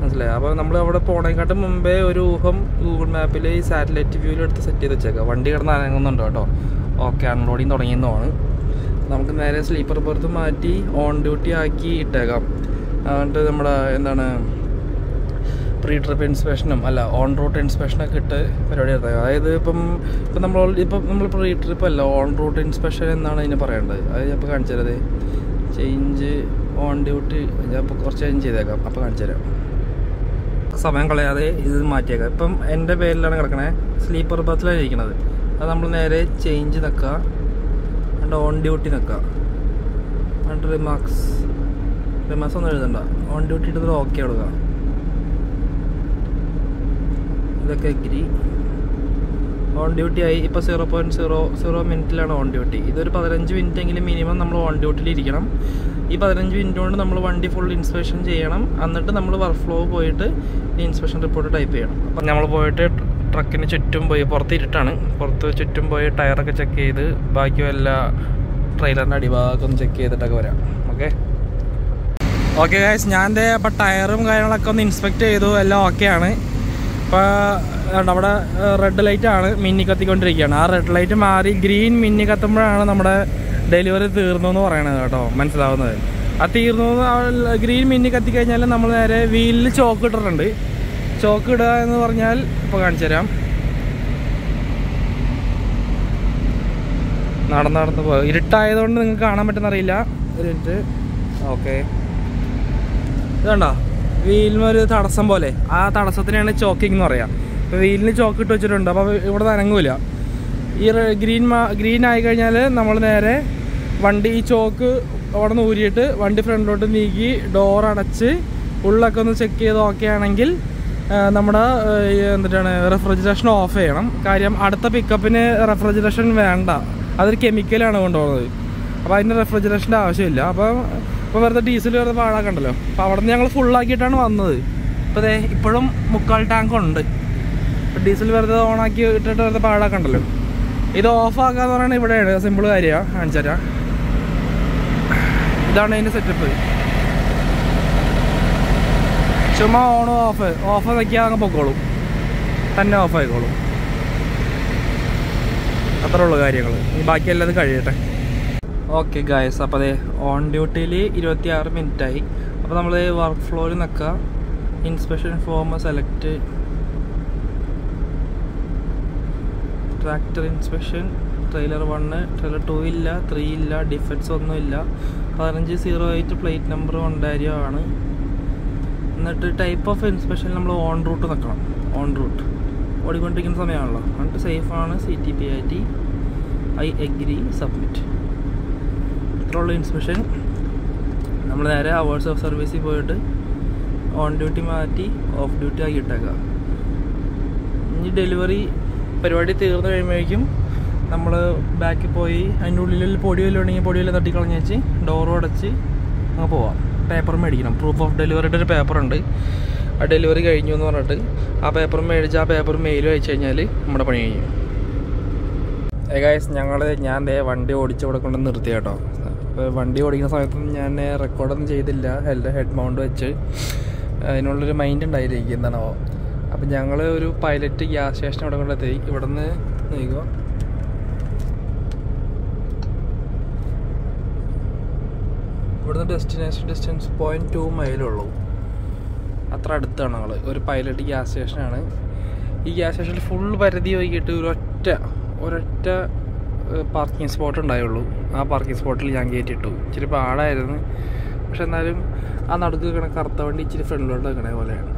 മനസ്സിലായി. അപ്പോൾ നമ്മൾ അവിടെ പോണേക്കാട്ടും മുമ്പേ ഒരു ഊഹം ഗൂഗിൾ മാപ്പിൽ ഈ സാറ്റലൈറ്റ് വ്യൂവിൽ എടുത്ത് സെറ്റ് ചെയ്ത് വെച്ചേക്കാം. വണ്ടി കിടന്ന് അനങ്ങുന്നുണ്ടോ കേട്ടോ. ഓക്കെ, അൺലോഡിങ് തുടങ്ങിയെന്നാണ്. നമുക്ക് നേരെ സ്ലീപ്പർ ബർത്ത് മാറ്റി ഓൺ ഡ്യൂട്ടി ആക്കി ഇട്ടേക്കാം. എന്നിട്ട് നമ്മുടെ എന്താണ് പ്രീ ട്രിപ്പ് ഇൻസ്പെക്ഷനും അല്ല ഓൺ റൂട്ട് ഇൻസ്പെക്ഷനൊക്കെ ഇട്ട് പരിപാടി എടുത്തേക്കാം. അതായത് ഇപ്പം നമ്മൾ പ്രീ ട്രിപ്പ് അല്ല ഓൺ റൂട്ട് ഇൻസ്പെക്ഷൻ എന്നാണ് അതിന് പറയേണ്ടത്. അത് ഞാൻ ഇപ്പോൾ കാണിച്ചു തരാം. ചേഞ്ച് ഓൺ ഡ്യൂട്ടി ഞാൻ ഇപ്പോൾ കുറച്ച് ചേഞ്ച് ചെയ്തേക്കാം. അപ്പോൾ കാണിച്ചു തരാം. സമയം കളയാതെ ഇത് മാറ്റിയേക്കാം. ഇപ്പം എൻ്റെ പേരിലാണ് കിടക്കണേ, സ്ലീപ്പർ ബർത്തിലാണ് ഇരിക്കുന്നത്. അത് നമ്മൾ നേരെ ചേഞ്ച് നിൽക്കുക, എന്നിട്ട് ഓൺ ഡ്യൂട്ടി നിൽക്കുക, എന്നിട്ട് റിമാർക്സ് ഒന്നും എഴുതണ്ട, ഓൺ ഡ്യൂട്ടി ഇട്ടത് ഓക്കെ കൊടുക്കുക. ഇതൊക്കെ എഗ്രി. ഓൺ ഡ്യൂട്ടി ആയി. ഇപ്പോൾ 0.00 മിനിറ്റിലാണ് ഓൺ ഡ്യൂട്ടി. ഇതൊരു 15 മിനിറ്റെങ്കിലും മിനിമം നമ്മൾ ഓൺ ഡ്യൂട്ടിയിൽ ഇരിക്കണം. ഈ 15 മിനിറ്റ് കൊണ്ട് നമ്മൾ വണ്ടി ഫുൾ ഇൻസ്പെക്ഷൻ ചെയ്യണം. എന്നിട്ട് നമ്മൾ വർക്ക് ഫ്ലോ പോയിട്ട് ഈ ഇൻസ്പെക്ഷൻ റിപ്പോർട്ട് ടൈപ്പ് ചെയ്യണം. അപ്പം നമ്മൾ പോയിട്ട് ട്രക്കിന് ചുറ്റും പോയി, പുറത്ത് ഇരുട്ടാണ്, പുറത്ത് ചുറ്റും പോയി ടയറൊക്കെ ചെക്ക് ചെയ്ത് ബാക്കി എല്ലാ ട്രെയിലറിൻ്റെ അടിഭാഗം ചെക്ക് ചെയ്തിട്ടൊക്കെ വരാം. ഓക്കെ ഗൈസ്, ഞാൻ അപ്പോൾ ടയറും കാര്യങ്ങളൊക്കെ ഒന്ന് ഇൻസ്പെക്ട് ചെയ്തു. എല്ലാം ഓക്കെയാണ്. ഇപ്പോൾ അവിടെ റെഡ് ലൈറ്റാണ് മിന്നി കത്തിക്കൊണ്ടിരിക്കുകയാണ്. ആ റെഡ് ലൈറ്റ് മാറി ഗ്രീൻ മിന്നി കത്തുമ്പോഴാണ് നമ്മുടെ ഡെലിവറി തീർന്നു എന്ന് പറയണത് കേട്ടോ, മനസ്സിലാവുന്നത്. ആ തീർന്നു ഗ്രീൻ മിന്നി കത്തിക്കഴിഞ്ഞാൽ നമ്മൾ നേരെ വീലിൽ ചോക്ക് ഇട്ടിട്ടുണ്ട്. ചോക്ക് ഇടുക എന്ന് പറഞ്ഞാൽ ഇപ്പോൾ കാണിച്ചു തരാം. നടന്ന് പോകും. ഇരുട്ടായതുകൊണ്ട് നിങ്ങൾക്ക് കാണാൻ പറ്റുന്നറിയില്ല. ഒരു മിനിറ്റ്. ഓക്കെ, ഇതുണ്ടോ വീലിനൊരു തടസ്സം പോലെ, ആ തടസ്സത്തിനാണ് ചോക്കിങ് എന്ന് പറയാം. ഇപ്പോൾ വീലിന് ചോക്ക് ഇട്ട് വെച്ചിട്ടുണ്ട്. അപ്പോൾ ഇവിടെ അനങ്ങൂല. ഈ ഗ്രീൻ ആയി കഴിഞ്ഞാൽ നമ്മൾ നേരെ വണ്ടി ഈ ചോക്ക് അവിടെ നിന്ന് ഊരിയിട്ട് വണ്ടി ഫ്രണ്ടിലോട്ട് നീക്കി ഡോർ അടച്ച് ഉള്ളൊക്കെ ഒന്ന് ചെക്ക് ചെയ്ത് ഓക്കെ ആണെങ്കിൽ നമ്മുടെ എന്നിട്ടാണ് റെഫ്രിജറേഷൻ ഓഫ് ചെയ്യണം. കാര്യം അടുത്ത പിക്കപ്പിന് റെഫ്രിജറേഷൻ വേണ്ട, അതൊരു കെമിക്കലാണ് കൊണ്ടുപോകുന്നത്. അപ്പോൾ അതിൻ്റെ റെഫ്രിജറേഷൻ്റെ ആവശ്യമില്ല. അപ്പോൾ വെറുതെ ഡീസൽ വെറുതെ പാഴാക്കണ്ടല്ലോ. അപ്പോൾ അവിടെ നിന്ന് ഞങ്ങൾ ഫുള്ളാക്കിയിട്ടാണ് വന്നത്. ഇപ്പോൾ ഇപ്പോഴും 3/4 ടാങ്ക് ഉണ്ട്. ഡീസൽ വെറുതെ ഓണാക്കി ഇട്ടിട്ട് വെറുതെ പാഴാക്കണ്ടല്ലോ. ഇത് ഓഫാക്കാന്ന് പറയുന്നത് ഇവിടെയാണ്. സിമ്പിൾ കാര്യമാണ്, കാണിച്ചു തരാം. ഇതാണ് അതിൻ്റെ സെറ്റപ്പ്. ചുമ്മാ ഓഫ് നിൽക്കിയാൽ അങ്ങ് പൊക്കോളും, തന്നെ ഓഫ് ആയിക്കോളും. അത്രേ ഉള്ളൂ കാര്യങ്ങൾ. ഈ ബാക്കിയെല്ലാം അത് കഴിയട്ടെ. ഓക്കെ ഗായ്സ്, അപ്പോൾ ഓൺ ഡ്യൂട്ടിയിൽ 26 മിനിറ്റായി. അപ്പോൾ നമ്മൾ വർക്ക് ഫ്ലോയിൽ നിൽക്കുക. Inspection form select, tractor inspection, trailer 1, trailer 2 ഇല്ല, 3 ഇല്ല, ഡിഫക്ട്സ് ഒന്നുമില്ല. 1508 പ്ലേറ്റ് നമ്പർ ഒണ്ടാരിയോ ആണ്. എന്നിട്ട് ടൈപ്പ് ഓഫ് ഇൻസ്പെക്ഷൻ നമ്മൾ ഓൺ റൂട്ട് നിൽക്കണം. ഓൺ റൂട്ട് ഓടിക്കൊണ്ടിരിക്കുന്ന സമയമാണല്ലോ. എന്നിട്ട് സേഫാണ്, CTPAT, ഐ എഗ്രി, സബ്മിറ്റ്. ഇത്രയുള്ള ഇൻസ്പെക്ഷൻ. നമ്മൾ നേരെ അവേഴ്സ് ഓഫ് സർവീസിൽ പോയിട്ട് ഓൺ ഡ്യൂട്ടി മാറ്റി ഓഫ് ഡ്യൂട്ടി ആക്കി ഇട്ടേക്കാം. ഇനി ഡെലിവറി പരിപാടി തീർന്നു കഴിയുമ്പോഴേക്കും നമ്മൾ ബാക്കിൽ പോയി അതിൻ്റെ ഉള്ളിൽ പൊടി വല്ലതും ഉണ്ടെങ്കിൽ പൊടിയെല്ലാം തട്ടിക്കളഞ്ഞ് വെച്ച് ഡോറും അടച്ച് അങ്ങ് പോവാം. പേപ്പർ മേടിക്കണം. പ്രൂഫ് ഓഫ് ഡെലിവറിയുടെ ഒരു പേപ്പറുണ്ട്. ആ ഡെലിവറി കഴിഞ്ഞു എന്ന് പറഞ്ഞിട്ട് ആ പേപ്പർ മേടിച്ച് ആ പേപ്പർ മെയിൽ അയച്ചു കഴിഞ്ഞാൽ നമ്മുടെ പണി കഴിഞ്ഞു. ഞാൻ വണ്ടി ഓടിച്ചവിടെ കൊണ്ട് നിർത്തി കേട്ടോ. വണ്ടി ഓടിക്കുന്ന സമയത്തൊന്നും ഞാൻ റെക്കോർഡൊന്നും ചെയ്തില്ല. ഹെഡ് മൗണ്ട് വെച്ച് അതിനുള്ളൊരു മൈൻഡ് ഉണ്ടായിരിക്കും എന്താണോ. അപ്പം ഞങ്ങൾ ഒരു പൈലറ്റ് ഗ്യാസ് സ്റ്റേഷൻ അവിടെ കൊണ്ടെത്തി. ഇവിടെ നിന്ന് നീക്കുക. ഇവിടുന്ന് ഡിസ്റ്റൻസ് 0.2 മൈലുള്ളൂ. അത്ര അടുത്താണ് ഞങ്ങൾ. ഒരു പൈലറ്റ് ഗ്യാസ് സ്റ്റേഷനാണ്. ഈ ഗ്യാസ് സ്റ്റേഷനിൽ ഫുൾ പരിധി വൈകിട്ട് ഒരൊറ്റ പാർക്കിംഗ് സ്പോട്ട് ഉണ്ടായുള്ളൂ. ആ പാർക്കിംഗ് സ്പോട്ടിൽ ഞാൻ കയറ്റിയിട്ടു. ഇച്ചിരി പാടായിരുന്നു. പക്ഷെ എന്നാലും ആ നടുക്ക് വെക്കണ കറുത്ത വണ്ടി ഇച്ചിരി ഫ്രണ്ടിലോട്ട് വെക്കണ പോലെയാണ്.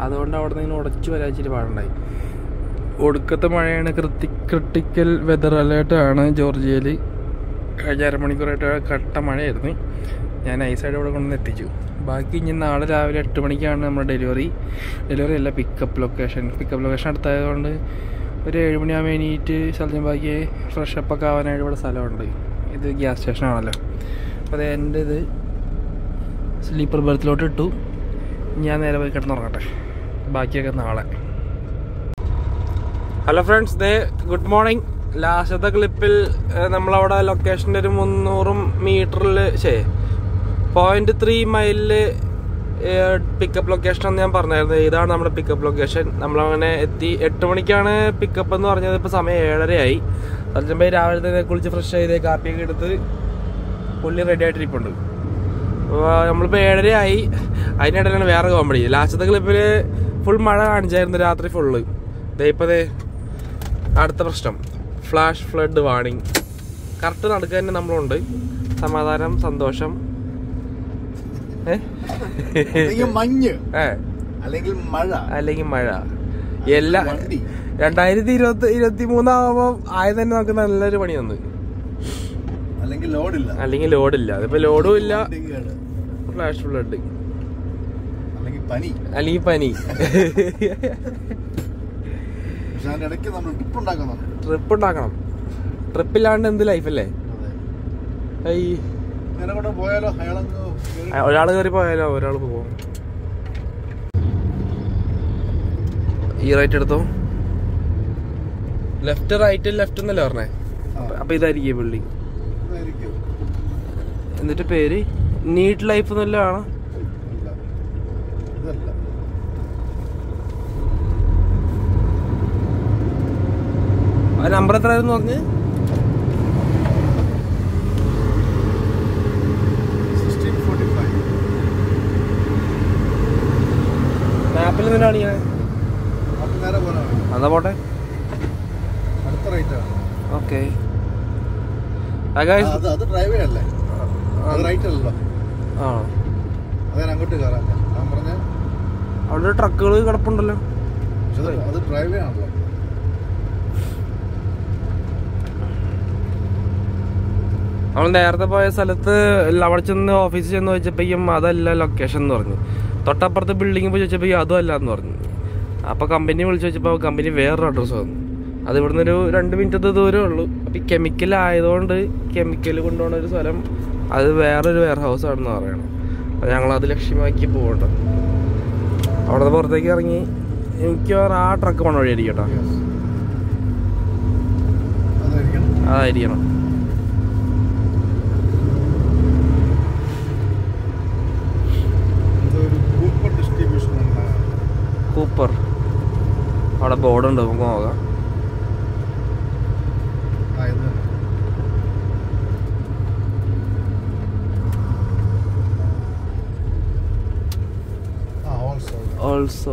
അതുകൊണ്ട് അവിടെ നിന്ന് ഉടച്ചു വരാൻ ഇച്ചിരി പാടുണ്ടായി. ഒടുക്കത്തെ മഴയാണ്. ക്രിട്ടിക്കൽ വെതർ അലേർട്ടാണ് ജോർജിയയിൽ. കഴിഞ്ഞ അരമണിക്കൂറായിട്ട് കട്ട മഴയായിരുന്നു. ഞാൻ ഐസൈഡ് ഇവിടെ കൊണ്ടുവന്ന് എത്തിച്ചു. ബാക്കി ഇനി നാളെ രാവിലെ 8 മണിക്കാണ് നമ്മുടെ ഡെലിവറി അല്ല പിക്കപ്പ് ലൊക്കേഷൻ അടുത്തായതുകൊണ്ട് ഒരു 7 മണിയാകുമ്പോൾ എണീറ്റ് സ്ഥലം ബാക്കി ഫ്രഷപ്പൊക്കെ ആവാനായിട്ട് ഇവിടെ സ്ഥലമുണ്ട്. ഇത് ഗ്യാസ് സ്റ്റേഷനാണല്ലോ. അപ്പോൾ എൻ്റെ ഇത് സ്ലീപ്പർ ബർത്തിലോട്ട് ഇട്ടു. ഞാൻ നേരെ പോയി കിടന്നുറങ്ങട്ടെ. ബാക്കിയൊക്കെ നാളെ. Hello friends, good morning. ലാസ്റ്റത്തെ ക്ലിപ്പിൽ നമ്മളവിടെ ലൊക്കേഷൻ്റെ ഒരു 300 മീറ്ററിൽ 0.3 മൈലിൽ പിക്കപ്പ് ലൊക്കേഷൻ എന്ന് ഞാൻ പറഞ്ഞായിരുന്നു. ഇതാണ് നമ്മുടെ പിക്കപ്പ് ലൊക്കേഷൻ. നമ്മളങ്ങനെ എത്തി. 8 മണിക്കാണ് പിക്കപ്പ് എന്ന് പറഞ്ഞത്. ഇപ്പോൾ സമയം 7:30 അതിനുമ്പോൾ രാവിലെ തന്നെ കുളിച്ച് ഫ്രഷ് ചെയ്ത് കാപ്പിയൊക്കെ എടുത്ത് പുള്ളി റെഡി ആയിട്ടിരിപ്പുണ്ട്. അപ്പോൾ നമ്മളിപ്പോൾ 7:30 അതിനിടയിലാണ് വേറെ കോമഡി. ലാസ്റ്റത്തെ ക്ലിപ്പിൽ ഫുൾ മഴ കാണിച്ചായിരുന്നു രാത്രി ഫുള്ള്. ഇപ്പോൾ അടുത്ത പ്രശ്നം, ഫ്ലാഷ് ഫ്ലഡ് വാർണിംഗ്. കറക്റ്റ് നടക്കുക തന്നെ നമ്മളുണ്ട്. സമാധാനം, സന്തോഷം. അല്ലെങ്കിൽ മഴ എല്ലാ 2023 ആവുമ്പോ ആയത് തന്നെ നമുക്ക് നല്ലൊരു പണി വന്നു. അല്ലെങ്കിൽ ലോഡില്ല. അതിപ്പോ ലോഡും ഇല്ല, ഫ്ലാഷ് ഫ്ലഡ് അല്ലെങ്കിൽ പനി. ട്രിപ്പ് ഉണ്ടാക്കണം. ട്രിപ്പില്ലാണ്ട് എന്ത് ലൈഫല്ലേ? ഒരാള് കയറി പോയാലോ? ഒരാൾ പോവും. ഈ റൈറ്റ് എടുത്തോ. ലെഫ്റ്റ് റൈറ്റ് ലെഫ്റ്റ് എന്നല്ലേ പറഞ്ഞേ? അപ്പൊ ഇതായിരിക്കും ബിൽഡിംഗ്. എന്നിട്ട് പേര് നീറ്റ് ലൈഫ് എന്നല്ലാണ്. ആ നമ്പർ എത്രയായിരുന്നു പറഞ്ഞ്? മാപ്പിൽ നിന്നാണ് ഞാൻ. അതാ പോട്ടെ. ഓക്കെ. അവിടെ ട്രക്കുകൾ കിടപ്പുണ്ടല്ലോ. നമ്മൾ നേരത്തെ പോയ സ്ഥലത്ത് അവിടെ ചെന്ന് ഓഫീസിൽ ചെന്ന് ചോദിച്ചപ്പോഴേക്കും അതല്ല ലൊക്കേഷൻ എന്ന് പറഞ്ഞു. തൊട്ടപ്പുറത്ത് ബിൽഡിംഗ് പോയി ചോദിച്ചപ്പോൾ അതും അല്ല എന്ന് പറഞ്ഞു. അപ്പോൾ കമ്പനി വിളിച്ച് ചോദിച്ചപ്പോൾ കമ്പനി വേറൊരു അഡ്രസ്സ് വന്നു. അത് ഇവിടുന്ന് ഒരു 2 മിനിറ്റത്തെ ദൂരമേ ഉള്ളൂ. അപ്പോൾ ഈ കെമിക്കൽ ആയതുകൊണ്ട് കെമിക്കൽ കൊണ്ടുപോകുന്ന ഒരു സ്ഥലം, അത് വേറൊരു വെയർ ഹൗസ് ആണെന്ന് പറയണം. അപ്പോൾ ഞങ്ങളത് ലക്ഷ്യമാക്കി പോകണ്ട. അവിടെ പുറത്തേക്ക് ഇറങ്ങി എനിക്ക് ആ ട്രക്ക് പോണ വഴിയായിരിക്കും കേട്ടോ. അതായിരിക്കണം. കൂപ്പർ. അവിടെ ബോർഡുണ്ട്, നമുക്ക് നോക്കാം. ഓൾസോ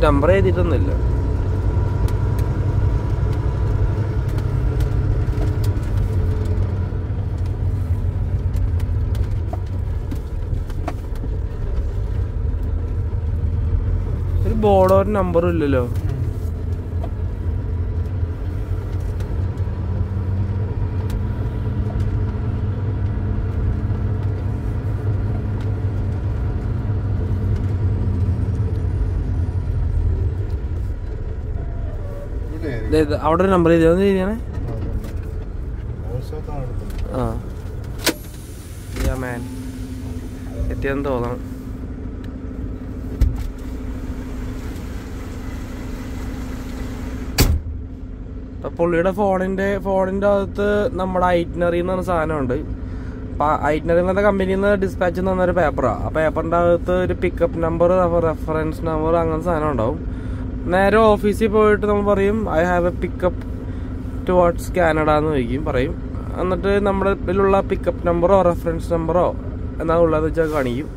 നമ്പർ എഴുതിയിട്ടൊന്നുമില്ല. ഒരു ബോർഡോ ഒരു നമ്പറും ഇല്ലല്ലോ. അവിടെ ഒരു നമ്പർ എഴുതിയാണേ. എത്തിയെന്ന് തോന്നണം. പുള്ളിയുടെ ഫോണിന്റെ അകത്ത് നമ്മുടെ ഐറ്റിനറി എന്ന് പറഞ്ഞ സാധനമുണ്ട്. ഐറ്റിനറി എന്ന് പറഞ്ഞ കമ്പനിയിൽ നിന്ന് ഡിസ്പാച്ച് എന്ന് പറഞ്ഞൊരു പേപ്പറാണ്. ആ പേപ്പറിന്റെ അകത്ത് ഒരു പിക്കപ്പ് നമ്പർ, റെഫറൻസ് നമ്പർ, അങ്ങനത്തെ സാധനം ഉണ്ടാവും. നേരെ ഓഫീസിൽ പോയിട്ട് നമ്മൾ പറയും I have A pickup towards Canada എന്ന് പറയും. എന്നിട്ട് നമ്മുടെ ഇതിലുള്ള പിക്കപ്പ് നമ്പറോ റെഫറൻസ് നമ്പറോ എന്നാ ഉള്ളതെന്ന് വെച്ചാൽ കാണിക്കും.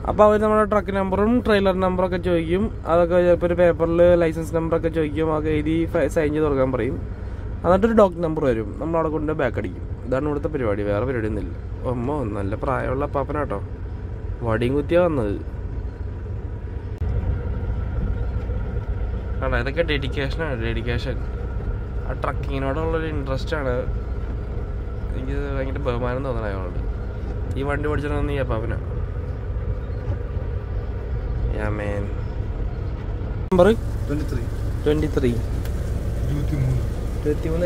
അപ്പോൾ അവർ നമ്മുടെ ട്രക്ക് നമ്പറും ട്രെയിലർ നമ്പറൊക്കെ ചോദിക്കും. അതൊക്കെ ചിലപ്പോൾ ഒരു പേപ്പറിൽ ലൈസൻസ് നമ്പറൊക്കെ ചോദിക്കും. അതൊക്കെ എഴുതി സൈൻ ചെയ്ത് കൊടുക്കാൻ പറയും. എന്നിട്ടൊരു ഡോക്ടർ നമ്പർ വരും. നമ്മളവിടെ കൊണ്ട് ബാക്ക് അടിക്കും. ഇതാണ് ഇവിടുത്തെ പരിപാടി. വേറെ പരിപാടിയൊന്നുമില്ല. അമ്മോ, നല്ല പ്രായമുള്ള പാപ്പനാട്ടോ. വടിയും കുത്തിയാണ് വന്നത്. ആണോ, ഇതൊക്കെ ഡെഡിക്കേഷനാണ്. ഡെഡിക്കേഷൻ. ആ ട്രക്കിങ്ങിനോടുള്ളൊരു ഇൻട്രസ്റ്റ് ആണ്. എനിക്ക് ഭയങ്കര ബഹുമാനം തോന്നണം അയാളോട്. ഈ വണ്ടി ഓടിച്ചിട്ടുണ്ടെന്ന് ഈ അപ്പാപ്പന. നമ്പർ 23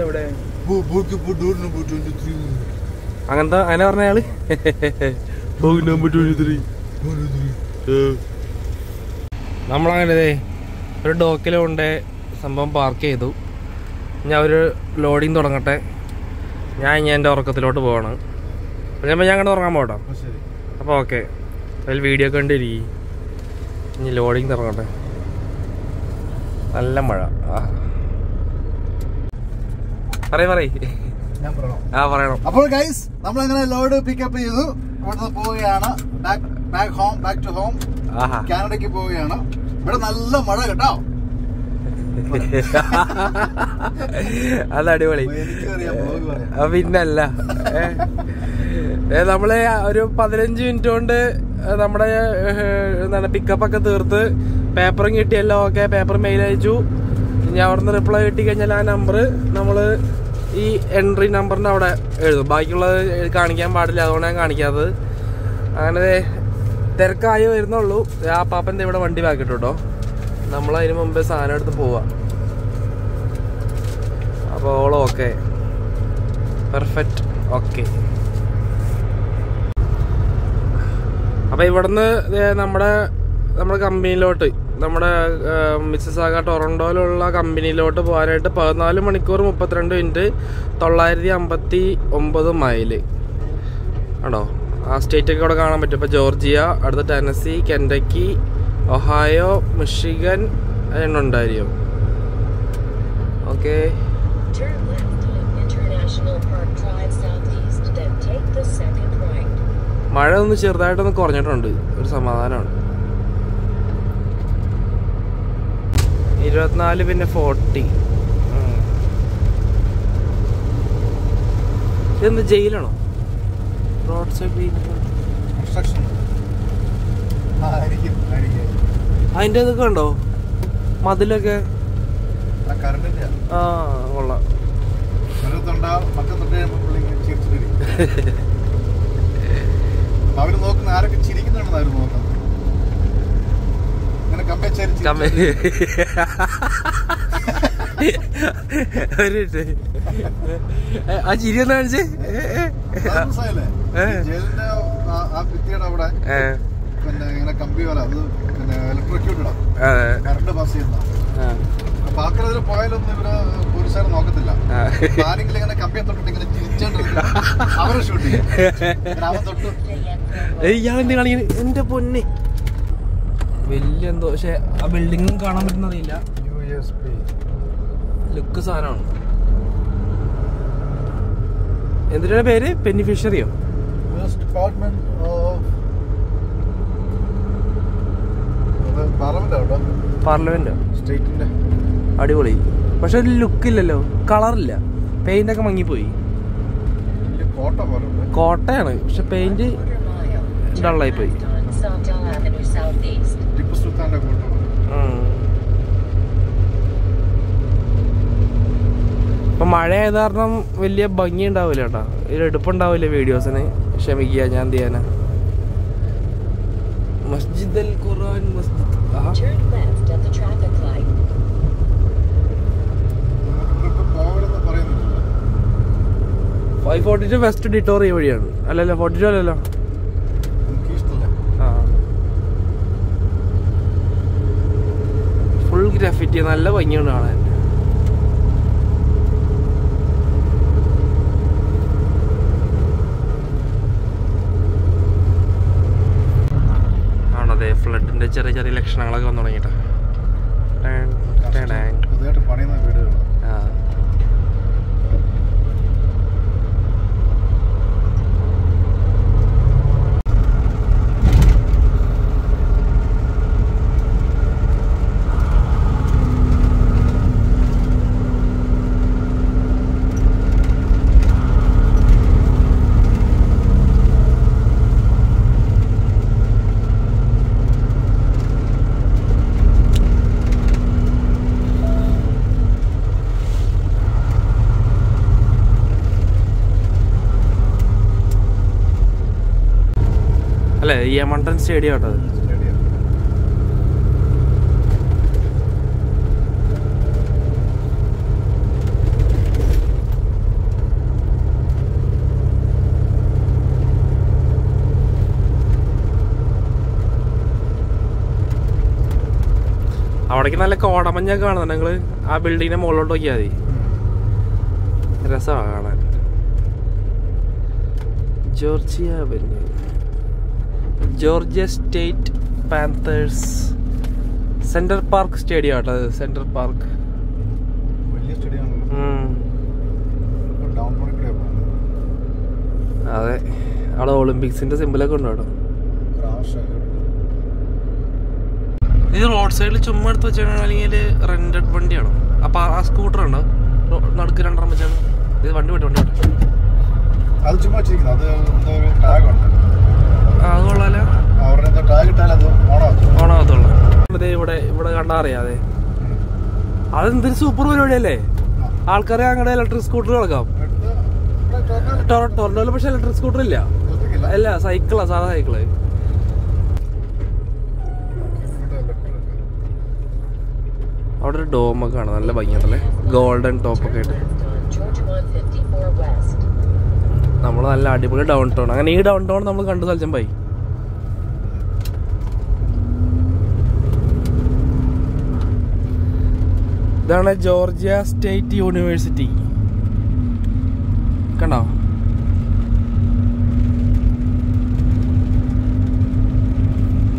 എവിടെ? അങ്ങനത്തെ അങ്ങനെ പറഞ്ഞ ആള്. നമ്മളങ്ങനെ ഒരു ഡോക്കിൽ കൊണ്ട് സംഭവം പാർക്ക് ചെയ്തു. ഞാൻ ഒരു ലോഡിങ് തുടങ്ങട്ടെ. ഞാൻ ഇനി എൻ്റെ ഉറക്കത്തിലോട്ട് പോവാണ്. ഞാൻ അങ്ങനെ ഉറങ്ങാൻ പോകട്ടോ. അപ്പോൾ ഓക്കെ, അതിൽ വീഡിയോ കണ്ടിരിക്കും. ഇനി ലോഡിങ് ഇറങ്ങട്ടെ. നല്ല മഴ. പറയണം. അപ്പോൾ ഗൈസ് നമ്മളങ്ങനെ ലോഡ് പിക്കപ്പ് ചെയ്തു. ഇവിടുന്ന് പോവുകയാണ് ബാക്ക് ടു ഹോം. കാനഡയ്ക്ക് പോവുകയാണ്. ഇവിടെ നല്ല മഴ കേട്ടോ. അത് അടിപൊളി. പിന്നല്ല, നമ്മള് ഒരു 15 മിനിറ്റ് കൊണ്ട് നമ്മുടെ എന്താണ് പിക്കപ്പൊക്കെ തീർത്ത് പേപ്പറും കിട്ടിയല്ലോ. ഓക്കെ, പേപ്പർ മെയിൽ അയച്ചു. ഇനി അവിടുന്ന് റിപ്ലൈ കിട്ടി കഴിഞ്ഞാൽ ആ നമ്പർ നമ്മള് ഈ എൻട്രി നമ്പറിന്റെ അവിടെ എഴുതും. ബാക്കിയുള്ളത് കാണിക്കാൻ പാടില്ല, അതുകൊണ്ട് ഞാൻ കാണിക്കാത്തത്. അങ്ങനെ തിരക്കായി വരുന്നുള്ളൂ. ആ പാപ്പൻ്റെ ഇവിടെ വണ്ടി ബാക്കിട്ടു കേട്ടോ. നമ്മളതിന് മുമ്പേ സാധനം എടുത്ത് പോവാ. അപ്പോൾ ഓളോ ഓക്കെ, പെർഫെക്റ്റ്, ഓക്കെ. അപ്പോൾ ഇവിടുന്ന് നമ്മുടെ കമ്പനിയിലോട്ട്, നമ്മുടെ മിസിസാഗ ടൊറന്റോയിലുള്ള കമ്പനിയിലോട്ട് പോകാനായിട്ട് 14 മണിക്കൂർ 32 മിനിറ്റ് 959 മൈല് ആണോ. ആ സ്റ്റേറ്റൊക്കെ ഇവിടെ കാണാൻ പറ്റും. ഇപ്പോൾ ജോർജിയ, അടുത്ത ടെനസി, കെൻഡക്കി, ഒഹായോ, മിഷിഗൻ, എണ്ണുണ്ടായിരിക്കും. ഓക്കെ, മഴ ഒന്ന് ചെറുതായിട്ടൊന്ന് കുറഞ്ഞിട്ടുണ്ട്. ഒരു സമാധാനമാണ്. 24 പിന്നെ 40. ഇതെന്ത് ജയിലാണോ? റോഡ് സൈഡ് അതിന്റെ ഇതൊക്കെ ഉണ്ടോ? മതിലൊക്കെ കൊള്ളാം. അവര് നോക്കുന്ന ആരൊക്കെ ചിരിക്കുന്നുണ്ടെന്ന് അവര് നോക്കുന്നത്. ആ ചിരി ഒന്ന് കാണിച്ചേ. ജയിലിന്റെ ആ ഭിത്തിയുടെ അവിടെ പിന്നെ ഇങ്ങനെ കമ്പി പോലെ അത് പിന്നെ ഇലക്ട്രിക്യൂട്ടഡാ, കറണ്ട് പാസ് ചെയ്യുന്ന. അപ്പൊ ആക്രതിൽ പോയാലൊന്നും ഇവര് പോലീസുകാർ നോക്കത്തില്ല. ആരെങ്കിലും ഇങ്ങനെ കമ്പിയെ തൊട്ടിട്ട് ഇങ്ങനെ ചിരിച്ചോണ്ടിരിക്കും. അവരെ ഷൂട്ട് ചെയ്യും. അവൻ തൊട്ടു ഇയാളെന്ത് കാണിക്കുന്നത്? എന്റെ പൊന്നെ, വലിയ എന്തോ. പക്ഷെ ആ ബിൽഡിങ്ങും കാണാൻ പറ്റുന്നറിയില്ല. ലുക്ക് സാധനമാണ്. എന്തിനാണ് പേര്? ബെനിഫിഷ്യറിയോ? പാർലമെന്റ് സ്റ്റേറ്റിന്റെ. അടിപൊളി. പക്ഷെ ഒരു ലുക്കില്ലല്ലോ, കളറില്ല, പെയിന്റ് ഒക്കെ മങ്ങിപ്പോയി. കോട്ടയാണ്, പക്ഷെ പെയിന്റ് ഡള്ളായി പോയി. ഇപ്പൊ മഴ ആയത് കാരണം വലിയ ഭംഗി ഉണ്ടാവില്ല കേട്ടോ. ഒരു എടുപ്പുണ്ടാവില്ല വീഡിയോസിന്. ക്ഷമിക്കുക, ഞാൻ എന്ത് ചെയ്യാനാ. മസ്ജിദ് അൽ ഖുർആൻ മസ്ജിദ്. 542 വെസ്റ്റ് ഡിറ്റോറിയ വഴിയാണ്. അല്ലല്ലോ, 42 അല്ലല്ലോ. ഫുൾ ഗ്രാഫിറ്റി, നല്ല ഭംഗിയുണ്ട് കാണാൻ. ആണതെ, ഫ്ലഡിന്റെ ചെറിയ ചെറിയ ലക്ഷണങ്ങളൊക്കെ വന്നു തുടങ്ങിട്ടോ. അല്ലേ, ഈ മണ്ടൻ സ്റ്റേഡിയം കേട്ടോ. അവിടേക്ക് നല്ല കോടമഞ്ഞൊക്കെ കാണുന്നുണ്ട്. നിങ്ങള് ആ ബിൽഡിങ്ങിന്റെ മുകളിലോട്ട് നോക്കിയാൽ മതി, രസമാണ് കാണാൻ. Georgia avenue, Georgia state Panthers central park stadium ആട്ടോ. അത് സെൻട്രൽ പാർക്ക് വലിയ സ്റ്റേഡിയം. അതെ, അവിടെ ഒളിമ്പിക്സിന്റെ സിമ്പിളൊക്കെ ഉണ്ടോ അവിടെ? ഇത് റോഡ് സൈഡിൽ ചുമ്മാ എടുത്ത് വെച്ചാണ് അല്ലെങ്കിൽ റെന്റഡ് വണ്ടിയാണോ? അപ്പൊ ആ സ്കൂട്ടർ ഉണ്ടോ നടുക്ക് രണ്ടെണ്ണം വെച്ചാണ്? ഇത് വണ്ടി വിട്ടു വണ്ടി വിട്ടു. അത് ചുമ്മാ അത് കൊള്ളാലോ, ഓണാകത്തുള്ളൂ. ഇവിടെ ഇവിടെ കണ്ടാ അറിയാതെ. അതെന്തൊരു സൂപ്പർ പരിപാടിയല്ലേ? ആൾക്കാരെ അങ്ങനെ ഇലക്ട്രിക് സ്കൂട്ടർ കളക്കാം. ടൊറന്റോയില് പക്ഷെ ഇലക്ട്രിക് സ്കൂട്ടർ ഇല്ല. അല്ല, സൈക്കിളാ, സാധാ സൈക്കിള്. അവിടെ ഒരു ഡോമൊക്കെ കാണാം, നല്ല ഭംഗിയുണ്ടല്ലേ, ഗോൾഡൻ ടോപ്പൊക്കെ ആയിട്ട്. നമ്മൾ നല്ല അടിപൊളി ഡൗൺ ടൗൺ. അങ്ങനെ ഈ ഡൗൺ ടൗൺ നമ്മൾ കണ്ടു സൽജംബായി. ഇതാണ് ജോർജിയ സ്റ്റേറ്റ് യൂണിവേഴ്സിറ്റി. കണ്ടോ?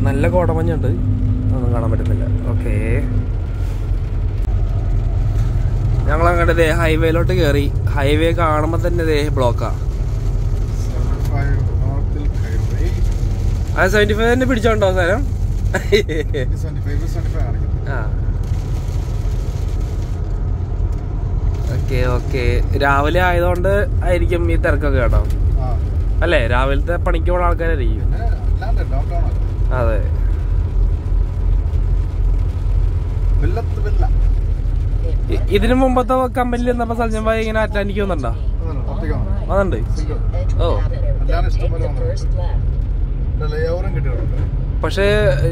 നല്ല കോടമഞ്ഞുണ്ട്, ഒന്നും കാണാൻ പറ്റുന്നില്ല. ഓക്കേ, ഞങ്ങളങ്ങോട്ട് ഹൈവേയിലോട്ട് കയറി. ഹൈവേ കാണുമ്പോ തന്നെ ബ്ലോക്കാ. 75 തന്നെ പിടിച്ചോണ്ടോ സാരം? ഓക്കെ ഓക്കെ, രാവിലെ ആയതുകൊണ്ട് ആയിരിക്കും ഈ തിരക്കൊക്കെ കേട്ടോ, അല്ലേ? രാവിലത്തെ പണിക്ക് പോണ ആൾക്കാരായിരിക്കും. അതെ, ഇതിനു മുമ്പത്തെ കമ്പനിയിൽ എന്നപ്പോ സൽജംബായി ഇങ്ങനെ അറ്റാനിക്ക് വന്നിട്ടുണ്ടോ? അതുണ്ട്. ഓ, പക്ഷെ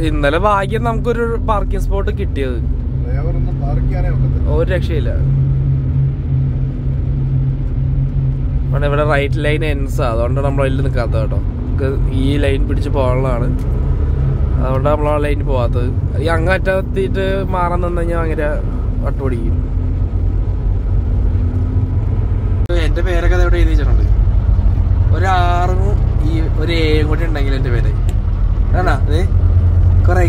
ഇന്നലെ ഭാഗ്യം നമുക്കൊരു പാർക്കിംഗ് സ്പോട്ട് കിട്ടിയത്. ഒരു രക്ഷയില്ല. ഇവിടെ റൈറ്റ് ലൈൻ എൻസ്, അതുകൊണ്ട് നമ്മൾ അതിൽ നിൽക്കാത്തത് കേട്ടോ. ഈ ലൈൻ പിടിച്ച് പോകാനുള്ളതാണ്, അതുകൊണ്ട് നമ്മൾ ആ ലൈനിൽ പോകാത്തത്. ഈ അങ്ങറ്റെത്തിയിട്ട് മാറാൻ നിന്ന് കഴിഞ്ഞാൽ ഭയങ്കര വട്ടുപിടിക്കും. എന്റെ പേരൊക്കെ എവിടെ എഴുതി വെച്ചിട്ടുണ്ട്. ഒരു 6 ഈ ഒരു 7 കൂടി ഉണ്ടെങ്കിൽ എന്റെ പേര് ആണോ? അതെ, കൊറേ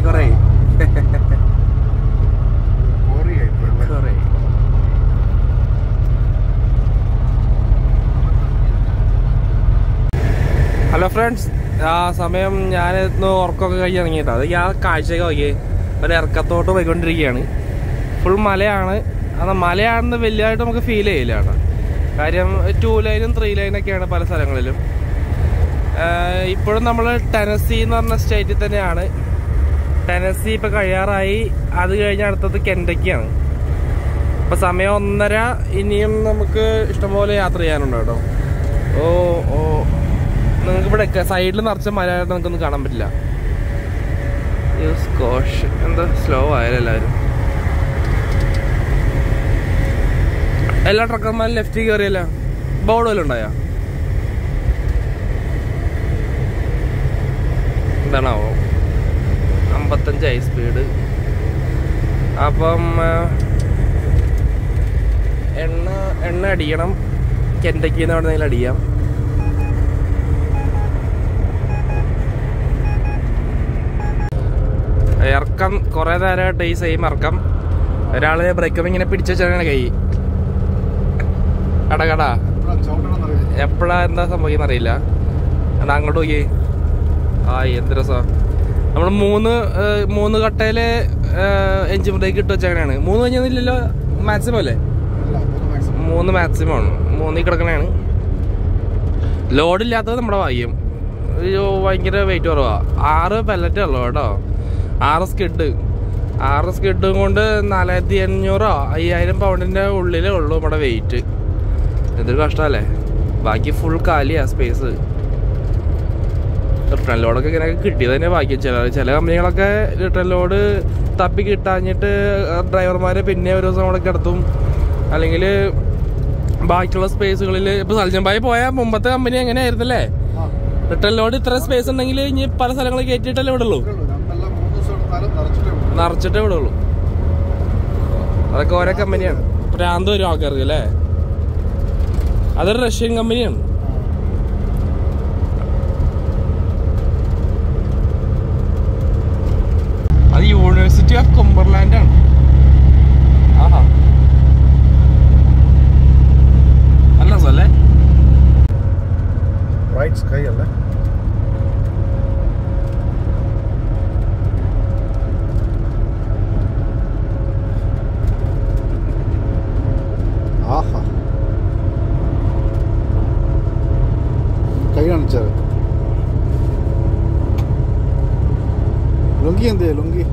ഹലോ ഫ്രണ്ട്സ്, ആ സമയം ഞാനിന്ന് ഉറക്കമൊക്കെ കഴിഞ്ഞ് ഇറങ്ങിയിട്ടാ. അത് ഞാൻ കാഴ്ചയൊക്കെ നോക്കിയേ, ഒരു ഇറക്കത്തോട്ട് പോയിക്കൊണ്ടിരിക്കുകയാണ്. ഫുൾ മലയാണ്. അത് മലയാണെന്ന് വലിയതായിട്ട് നമുക്ക് ഫീൽ ചെയ്യില്ല കേട്ടോ. കാര്യം 2 ലൈനും 3 ലൈനൊക്കെയാണ് പല സ്ഥലങ്ങളിലും. ഇപ്പോഴും നമ്മൾ ടെനസി എന്ന് പറഞ്ഞ സ്റ്റേറ്റിൽ തന്നെയാണ്. ടെനസി ഇപ്പം കഴിയാറായി. അത് കഴിഞ്ഞ് അടുത്തത് കെൻഡക്കിയാണ്. ഇപ്പം സമയം 1:30. ഇനിയും നമുക്ക് ഇഷ്ടംപോലെ യാത്ര ചെയ്യാനുണ്ട് കേട്ടോ. ഓ, നിങ്ങൾക്ക് ഇവിടെ സൈഡിൽ നിറച്ച മലയാളം നമുക്കൊന്നും കാണാൻ പറ്റില്ല. എന്താ സ്ലോ ആയാലും എല്ലാവരും. എല്ലാ ട്രക്കർമാരും ലെഫ്റ്റിൽ കയറിയല്ല. ബോർഡ് വല്ലതും ഉണ്ടായോ? എന്താണാവോ? 55 ഹൈ സ്പീഡ്. അപ്പം എണ്ണ അടിക്കണം. കെൻഡക്കിന്ന് അവിടെ നിന്ന് അടിക്കാം. ഇറക്കം കുറെ നേരമായിട്ട് ഈ സെയിം ഇറക്കം. ഒരാള് ബ്രേക്കും ഇങ്ങനെ പിടിച്ചു വെച്ചാണ് കൈ കട എപ്പോഴാ എന്താ സംഭവിക്കുന്ന അറിയില്ല. എടാ അങ്ങോട്ട് നോക്കി. എന്ത് രസാ. നമ്മൾ 3 കട്ടയില് എഞ്ചിൻ ബ്രേക്ക് ഇട്ട് വെച്ചങ്ങനെയാണ്. 3 കഴിഞ്ഞില്ലല്ലോ, മാക്സിമം അല്ലേ? 3 മാക്സിമം ആണ്. 3 കിടക്കണാണ്. ലോഡില്ലാത്തത് നമ്മുടെ ഭാഗ്യം. ഭയങ്കര വെയിറ്റ് കുറവാ. 6 പെല്ലറ്റേ ഉള്ളൂ കേട്ടോ. 6 സ്കിഡും കൊണ്ട് 4500 5000 പൗണ്ടിന്റെ ഉള്ളിലേ ഉള്ളൂ നമ്മുടെ വെയിറ്റ്. ഇതൊരു കഷ്ടമല്ലേ? ബാക്കി ഫുൾ കാലിയാ സ്പേസ്. റിട്ടേൺ ലോഡൊക്കെ ഇങ്ങനെ കിട്ടിയത് തന്നെ ഭാഗ്യം. ചില കമ്പനികളൊക്കെ റിട്ടേൺ ലോഡ് തപ്പി കിട്ടാഞ്ഞിട്ട് ഡ്രൈവർമാരെ പിന്നെ ഒരു ദിവസം അവിടെ കിടത്തും. അല്ലെങ്കിൽ ബാക്കിയുള്ള സ്പേസുകളിൽ ഇപ്പൊ സൽജംബായി പോയ മുമ്പത്തെ കമ്പനി എങ്ങനെയായിരുന്നല്ലേ? റിട്ടേൺ ലോഡ് ഇത്ര സ്പേസ് ഉണ്ടെങ്കിൽ ഇനി പല സ്ഥലങ്ങളിൽ കയറ്റിയിട്ടല്ലേ വിടുള്ളൂ, നിറച്ചിട്ടേ വിടുള്ളൂ. അതൊക്കെ ഓരോ കമ്പനിയാണ്. ഭ്രാന്ത് വരും ആൾക്കാർക്ക് അല്ലേ? അതൊരു റഷ്യൻ കമ്പനിയാണ്. വൈറ്റ് സ്കൈ അല്ലേ? ആഹാ, കൈ കാണിച്ചത്. ലുങ്കി എന്തേ? ലുങ്കി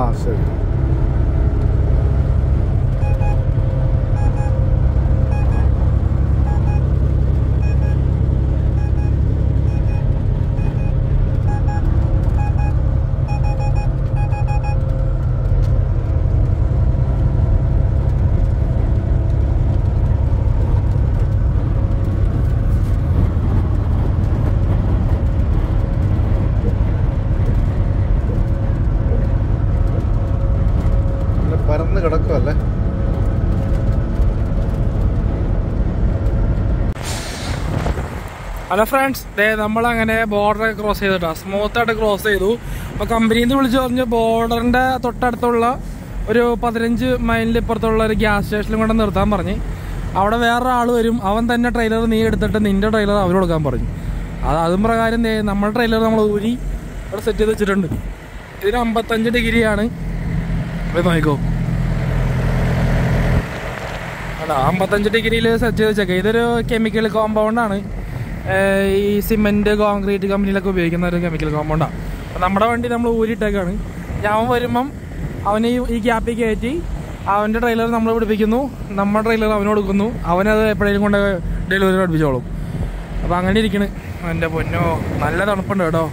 ആ ശരി. പരന്ന് കിടക്കുമല്ലേ? ഹലോ ഫ്രണ്ട്സ്, നമ്മളങ്ങനെ ബോർഡർ ക്രോസ് ചെയ്തിട്ടാ, സ്മൂത്തായിട്ട് ക്രോസ് ചെയ്തു. അപ്പോൾ കമ്പനിയിൽ നിന്ന് വിളിച്ചു പറഞ്ഞു ബോർഡറിൻ്റെ തൊട്ടടുത്തുള്ള ഒരു 15 മൈലിൽ ഇപ്പുറത്തുള്ള ഒരു ഗ്യാസ് സ്റ്റേഷനിലും കൊണ്ട് നിർത്താൻ പറഞ്ഞ്. അവിടെ വേറൊരാൾ വരും, അവൻ തന്നെ ട്രെയിലർ നീ എടുത്തിട്ട് നിൻ്റെ ട്രെയിലർ അവന് കൊടുക്കാൻ പറഞ്ഞു. അതും പ്രകാരം നമ്മുടെ ട്രെയിലർ നമ്മൾ ഊരി ഇവിടെ സെറ്റ് ചെയ്ത് വെച്ചിട്ടുണ്ട്. ഇതിന് 55 ഡിഗ്രിയാണ്. നോക്കിക്കോ, 55 ഡിഗ്രിയിൽ സെറ്റ് ചെയ്ത് വെച്ചേക്കാം. ഇതൊരു കെമിക്കൽ കോമ്പൗണ്ടാണ്. ഈ സിമെൻറ്റ് കോൺക്രീറ്റ് കമ്പനിയിലൊക്കെ ഉപയോഗിക്കുന്ന ഒരു കെമിക്കൽ കോമ്പൗണ്ടാണ്. അപ്പോൾ നമ്മുടെ വണ്ടി നമ്മൾ ഊരിയിട്ടേക്കാണ്. ഞാൻ വരുമ്പം അവന് ഈ ഗ്യാപ്പിൽ കയറ്റി അവൻ്റെ ട്രെയിലർ നമ്മൾ പിടിപ്പിക്കുന്നു, നമ്മുടെ ട്രെയിലർ അവന് കൊടുക്കുന്നു, അവനത് എപ്പോഴേലും കൊണ്ട് ഡെലിവറി പഠിപ്പിച്ചോളും. അപ്പോൾ അങ്ങനെ ഇരിക്കണ്. എൻ്റെ പൊന്നോ, നല്ല തണുപ്പുണ്ട് കേട്ടോ.